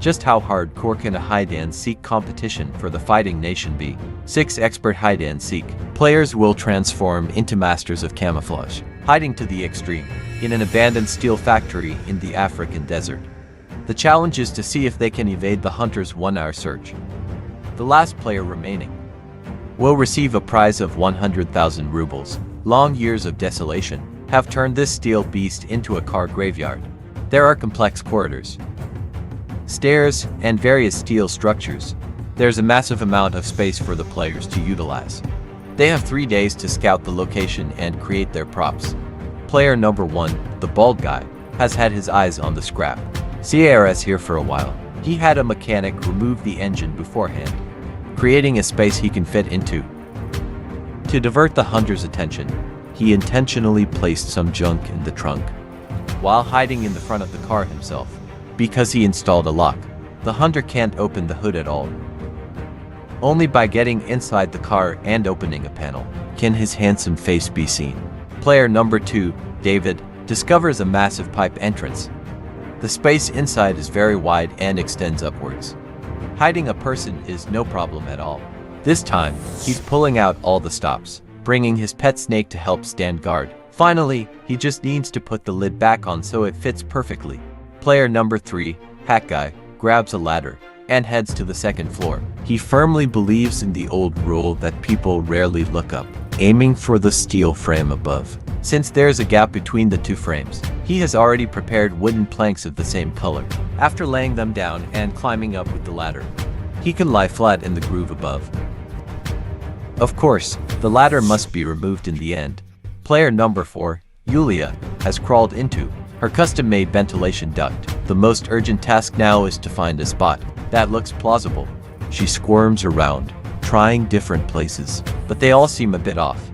Just how hardcore can a hide-and-seek competition for the fighting nation be? 6. Expert hide-and-seek. Players will transform into masters of camouflage, hiding to the extreme, in an abandoned steel factory in the African desert. The challenge is to see if they can evade the hunter's 1-hour search. The last player remaining will receive a prize of 100,000 rubles. Long years of desolation have turned this steel beast into a car graveyard. There are complex corridors, stairs, and various steel structures. There's a massive amount of space for the players to utilize. They have 3 days to scout the location and create their props. Player number 1, the bald guy, has had his eyes on the scrap CRS here for a while. He had a mechanic remove the engine beforehand, creating a space he can fit into. To divert the hunter's attention, he intentionally placed some junk in the trunk, while hiding in the front of the car himself. Because he installed a lock, the hunter can't open the hood at all. Only by getting inside the car and opening a panel can his handsome face be seen. Player number 2, David, discovers a massive pipe entrance. The space inside is very wide and extends upwards. Hiding a person is no problem at all. This time, he's pulling out all the stops, bringing his pet snake to help stand guard. Finally, he just needs to put the lid back on so it fits perfectly. Player number 3, Hat Guy, grabs a ladder and heads to the 2nd floor. He firmly believes in the old rule that people rarely look up, aiming for the steel frame above. Since there's a gap between the 2 frames, he has already prepared wooden planks of the same color. After laying them down and climbing up with the ladder, he can lie flat in the groove above. Of course, the ladder must be removed in the end. Player number 4, Yulia, has crawled into her custom-made ventilation duct. The most urgent task now is to find a spot that looks plausible. She squirms around, trying different places, but they all seem a bit off.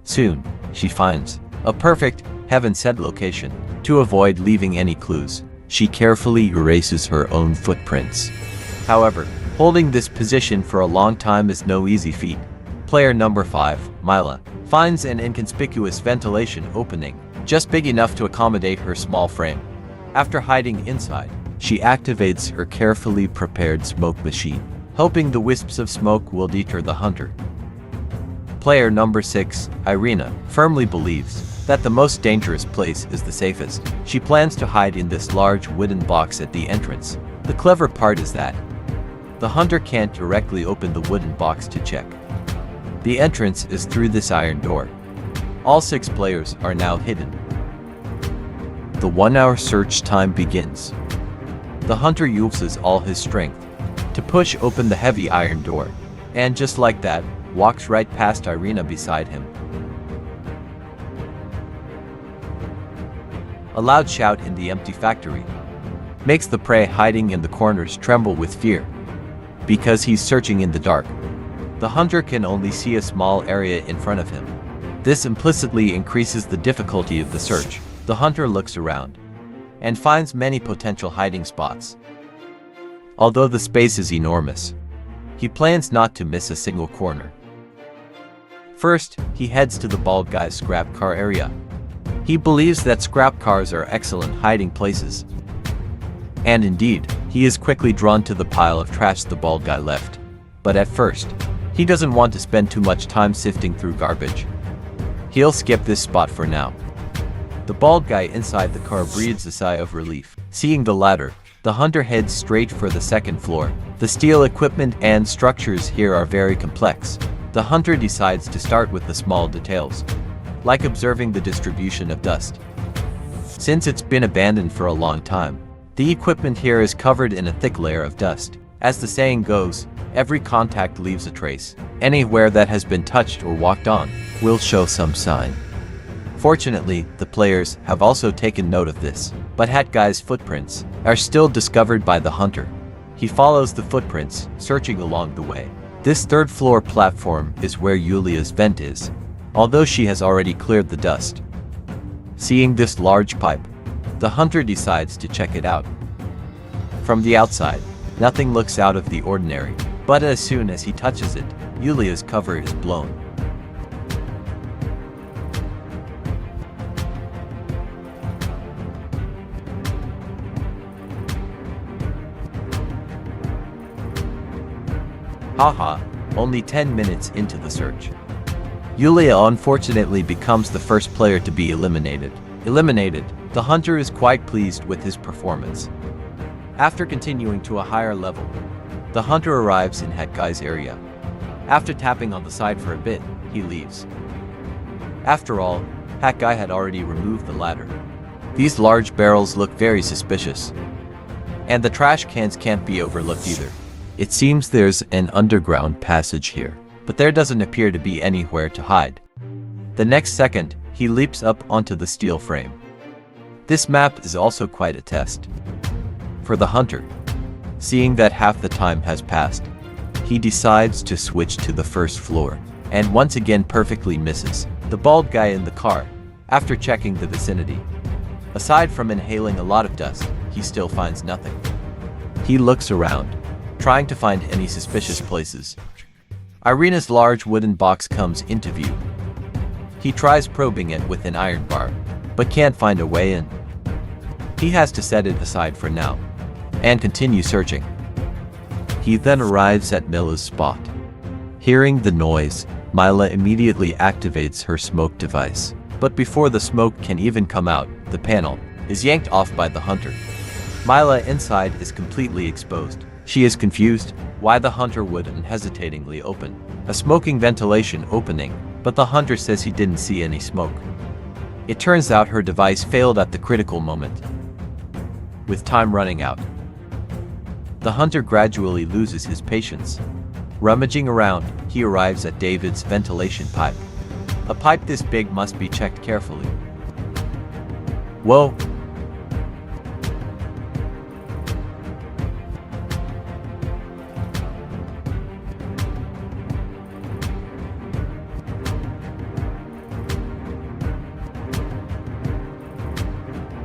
Soon, she finds a perfect, heaven-sent location. To avoid leaving any clues, she carefully erases her own footprints. However, holding this position for a long time is no easy feat. Player number 5, Mila, finds an inconspicuous ventilation opening, just big enough to accommodate her small frame. After hiding inside, she activates her carefully prepared smoke machine, hoping the wisps of smoke will deter the hunter. Player number 6, Irina, firmly believes that the most dangerous place is the safest. She plans to hide in this large wooden box at the entrance. The clever part is that the hunter can't directly open the wooden box to check. The entrance is through this iron door. All 6 players are now hidden. The 1-hour search time begins. The hunter uses all his strength to push open the heavy iron door, and just like that, walks right past Irina beside him. A loud shout in the empty factory makes the prey hiding in the corners tremble with fear. Because he's searching in the dark, the hunter can only see a small area in front of him. This implicitly increases the difficulty of the search. The hunter looks around and finds many potential hiding spots. Although the space is enormous, he plans not to miss a single corner. First, he heads to the bald guy's scrap car area. He believes that scrap cars are excellent hiding places. And indeed, he is quickly drawn to the pile of trash the bald guy left. But at first, he doesn't want to spend too much time sifting through garbage. He'll skip this spot for now. The bald guy inside the car breathes a sigh of relief. Seeing the ladder, the hunter heads straight for the 2nd floor. The steel equipment and structures here are very complex. The hunter decides to start with the small details, like observing the distribution of dust. Since it's been abandoned for a long time, the equipment here is covered in a thick layer of dust. As the saying goes, every contact leaves a trace. Anywhere that has been touched or walked on will show some sign. Fortunately, the players have also taken note of this, but Hat Guy's footprints are still discovered by the hunter. He follows the footprints, searching along the way. This 3rd floor platform is where Yulia's vent is, although she has already cleared the dust. Seeing this large pipe, the hunter decides to check it out. From the outside, nothing looks out of the ordinary, but as soon as he touches it, Yulia's cover is blown. Haha, only 10 minutes into the search. Yulia unfortunately becomes the first player to be eliminated. The hunter is quite pleased with his performance. After continuing to a higher level, the hunter arrives in Hat Guy's area. After tapping on the side for a bit, he leaves. After all, Hat Guy had already removed the ladder. These large barrels look very suspicious. And the trash cans can't be overlooked either. It seems there's an underground passage here, but there doesn't appear to be anywhere to hide. The next second, he leaps up onto the steel frame. This map is also quite a test for the hunter. Seeing that half the time has passed, he decides to switch to the first floor, and once again perfectly misses the bald guy in the car. After checking the vicinity, aside from inhaling a lot of dust, he still finds nothing. He looks around, trying to find any suspicious places. Irina's large wooden box comes into view. He tries probing it with an iron bar, but can't find a way in. He has to set it aside for now, and continue searching. He then arrives at Mila's spot. Hearing the noise, Mila immediately activates her smoke device. But before the smoke can even come out, the panel is yanked off by the hunter. Mila inside is completely exposed. She is confused why the hunter would unhesitatingly open a smoking ventilation opening, but the hunter says he didn't see any smoke. It turns out her device failed at the critical moment. With time running out, the hunter gradually loses his patience. Rummaging around, he arrives at David's ventilation pipe. A pipe this big must be checked carefully. Whoa!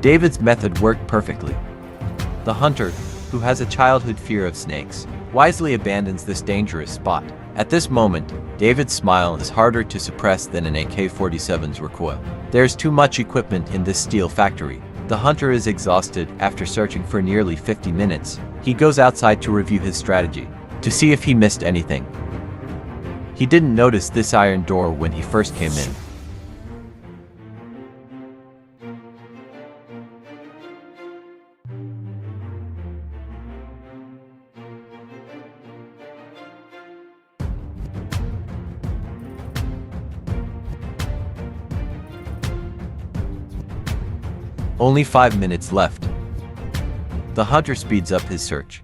David's method worked perfectly. The hunter, who has a childhood fear of snakes, wisely abandons this dangerous spot. At this moment, David's smile is harder to suppress than an AK-47's recoil. There's too much equipment in this steel factory. The hunter is exhausted after searching for nearly 50 minutes. He goes outside to review his strategy, to see if he missed anything. He didn't notice this iron door when he first came in. Only 5 minutes left. The hunter speeds up his search,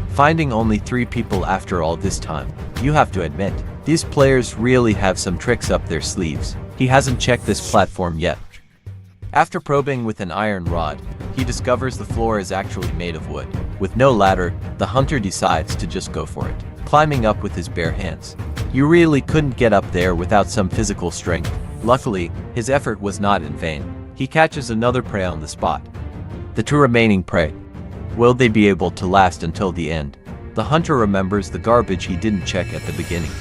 finding only 3 people after all this time. You have to admit, these players really have some tricks up their sleeves. He hasn't checked this platform yet. After probing with an iron rod, he discovers the floor is actually made of wood. With no ladder, the hunter decides to just go for it, climbing up with his bare hands. You really couldn't get up there without some physical strength. Luckily, his effort was not in vain. He catches another prey on the spot. The 2 remaining prey. Will they be able to last until the end? The hunter remembers the garbage he didn't check at the beginning,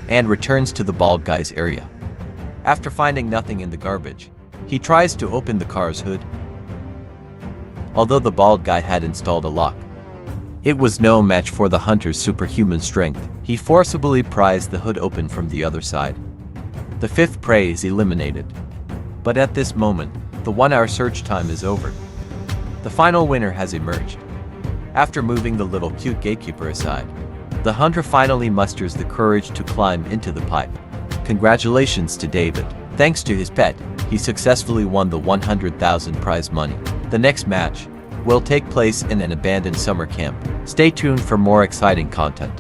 and returns to the bald guy's area. After finding nothing in the garbage, he tries to open the car's hood. Although the bald guy had installed a lock, it was no match for the hunter's superhuman strength. He forcibly pries the hood open from the other side. The 5th prey is eliminated. But at this moment, the 1-hour search time is over. The final winner has emerged. After moving the little cute gatekeeper aside, the hunter finally musters the courage to climb into the pipe. Congratulations to David. Thanks to his pet, he successfully won the 100,000 prize money. The next match will take place in an abandoned summer camp. Stay tuned for more exciting content.